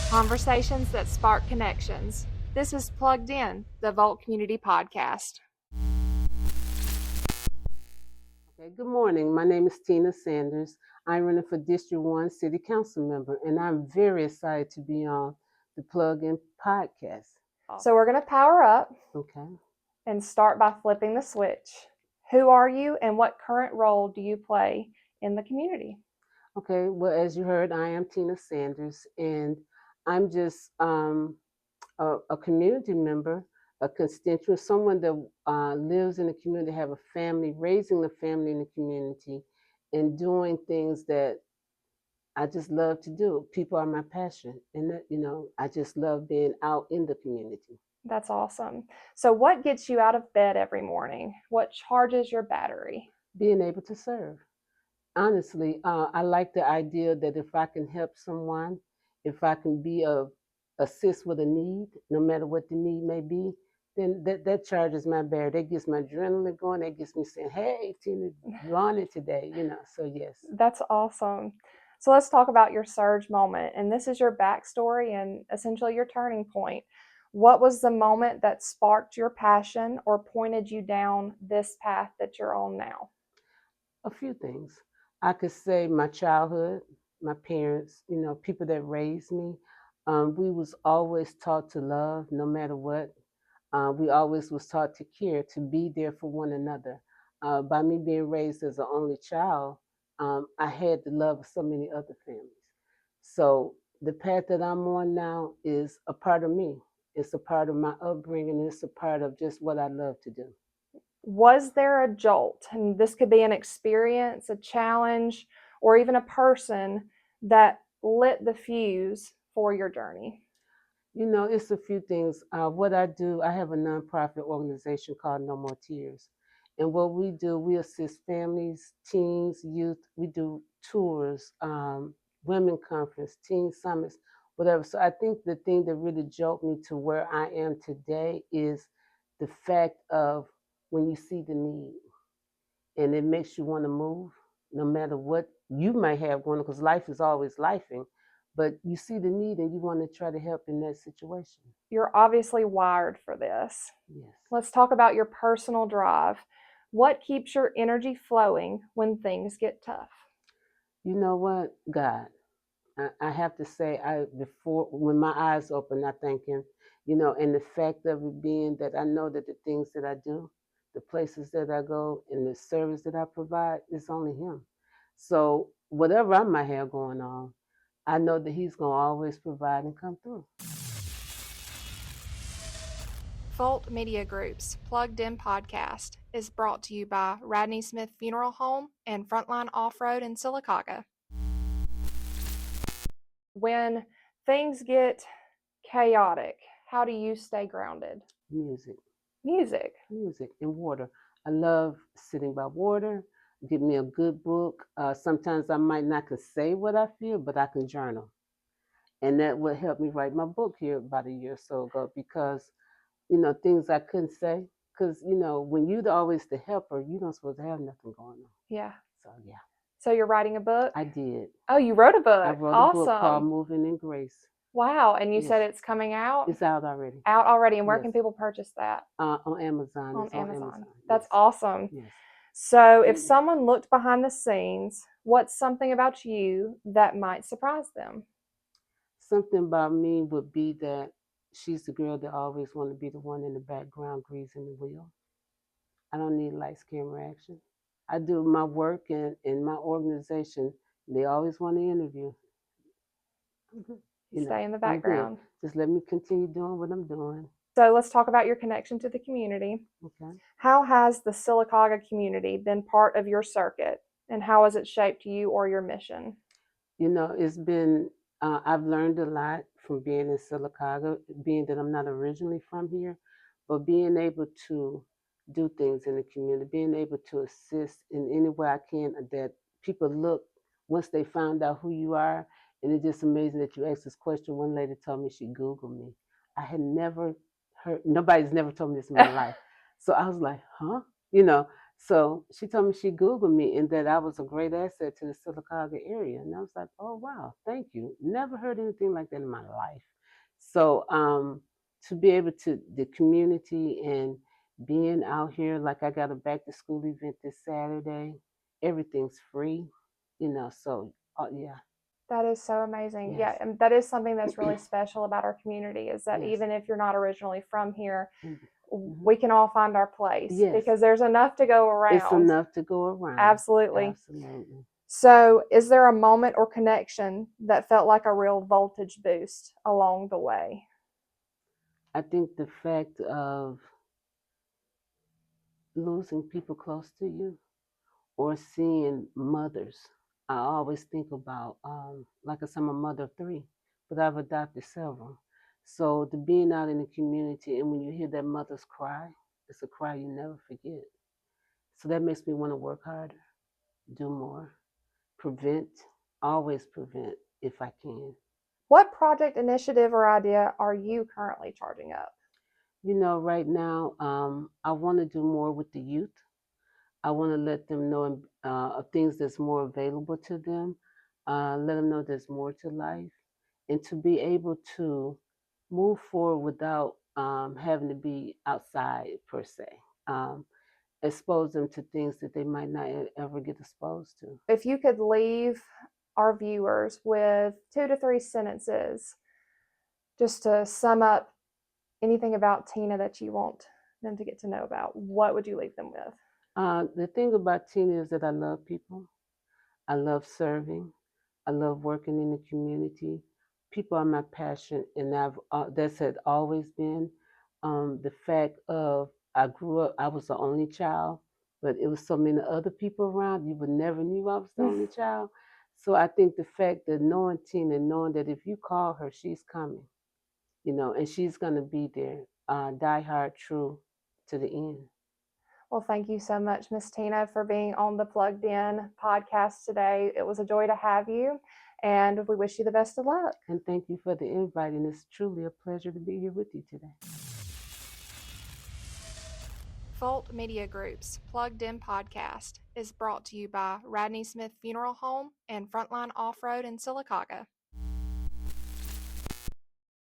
Conversations that spark connections. This is Plugged In, the Volt Community Podcast. Okay, good morning. My name is Tina Sanders. I'm running for District 1 City Council member, and I'm very excited to be on the Plug In podcast. So we're going to power up Okay. and start by flipping the switch. Who are you and what current role do you play in the community? Okay, well, as you heard, I am Tina Sanders, and I'm just a community member, a constituent, someone that lives in the community, have a family, raising a family in the community, and doing things that I just love to do. People are my passion, and I just love being out in the community. That's awesome. So, what gets you out of bed every morning? What charges your battery? Being able to serve. Honestly, I like the idea that if I can help someone, if I can be of assist with a need, no matter what the need may be, then that charges my battery. That gets my adrenaline going. That gets me saying, "Hey, Tina, you on it today?" So yes. That's awesome. So, let's talk about your surge moment. And this is your backstory and essentially your turning point. What was the moment that sparked your passion or pointed you down this path that you're on now? A few things. I could say my childhood, my parents, people that raised me. We was always taught to love no matter what. We always was taught to care, to be there for one another. By me being raised as an only child, I had the love of so many other families. So the path that I'm on now is a part of me. It's a part of my upbringing. It's a part of just what I love to do. Was there a jolt? And this could be an experience, a challenge, or even a person that lit the fuse for your journey. It's a few things. What I do, I have a nonprofit organization called No More Tears. And what we do, we assist families, teens, youth. We do tours, women conference, teen summits, whatever. So I think the thing that really jolted me to where I am today is the fact of when you see the need and it makes you want to move, no matter what you might have going on, because life is always lifing, but you see the need and you want to try to help in that situation. You're obviously wired for this. Yes. Let's talk about your personal drive. What keeps your energy flowing when things get tough? You know what, God, I have to say, before when my eyes open, I thank Him. And the fact of it being that I know that the things that I do, the places that I go, and the service that I provide is only Him. So whatever I might have going on, I know that He's gonna always provide and come through. Volt Media Group's Plugged In podcast is brought to you by Radney Smith Funeral Home and Frontline Off-Road in Sylacauga. When things get chaotic, how do you stay grounded? Music. Music. Music and water. I love sitting by water. Give me a good book. Sometimes I might not can say what I feel, but I can journal, and that would help me write my book here about a year or so ago because things I couldn't say because when you're always the helper, you don't supposed to have nothing going on. Yeah. So yeah, So you're writing a book? I did. Oh, you wrote a book. I wrote a book called Awesome. Moving in Grace. Wow. And you Yes. said it's coming out? It's out already. Out already. And where can Yes. people purchase that? On Amazon. On It's on Amazon. Yes. That's awesome. Yes. So if someone looked behind the scenes, what's something about you that might surprise them? Something about me would be that she's the girl that always want to be the one in the background greasing the wheel. I don't need lights, camera, action. I do my work and in my organization. They always want to interview. I'm good. Stay in the I'm good. background. Just let me continue doing what I'm doing. So let's talk about your connection to the community. Okay. How has the Sylacauga community been part of your circuit, and how has it shaped you or your mission? It's been, I've learned a lot from being in Sylacauga, being that I'm not originally from here, but being able to do things in the community, being able to assist in any way I can that people look once they found out who you are. And it's just amazing that you asked this question. One lady told me she Googled me. I had never heard, nobody's never told me this in my life. So I was like, huh? You know, So she told me she Googled me and that I was a great asset to the Sylacauga area. And I was like, oh, wow, thank you. Never heard anything like that in my life. So to be able to, the community and being out here, like I got a back to school event this Saturday, everything's free, so yeah, That is so amazing. yes. Yeah, and that is something that's really special about our community is that Yes. even if you're not originally from here, Mm-hmm. we can all find our place Yes. because there's enough to go It's around. enough to go around. Absolutely. Absolutely. So, is there a moment or connection that felt like a real voltage boost along the way? I think the fact of losing people close to you or seeing mothers. I always think about, like I said, I'm a mother of three, but I've adopted several. So the being out in the community and when you hear that mother's cry, it's a cry you never forget. So that makes me want to work harder, do more, prevent, always prevent if I can. What project, initiative, or idea are you currently charging up? Right now, I want to do more with the youth. I want to let them know of things that's more available to them, let them know there's more to life, and to be able to move forward without having to be outside per se. Expose them to things that they might not ever get exposed to. If you could leave our viewers with 2 to 3 sentences just to sum up anything about Tina that you want them to get to know about, what would you leave them with? The thing about Tina is that I love people. I love serving. I love working in the community. People are my passion, and that's had always been. The fact of I grew up, I was the only child, but it was so many other people around. You would never knew I was the only child. So I think the fact that knowing Tina, knowing that if you call her, she's coming, and she's gonna be there, die hard, true to the end. Well, thank you so much, Miss Tina, for being on the Plugged In podcast today. It was a joy to have you, and we wish you the best of luck. And thank you for the invite, and it's truly a pleasure to be here with you today. Volt Media Group's Plugged In podcast is brought to you by Radney Smith Funeral Home and Frontline Off Road in Sylacauga.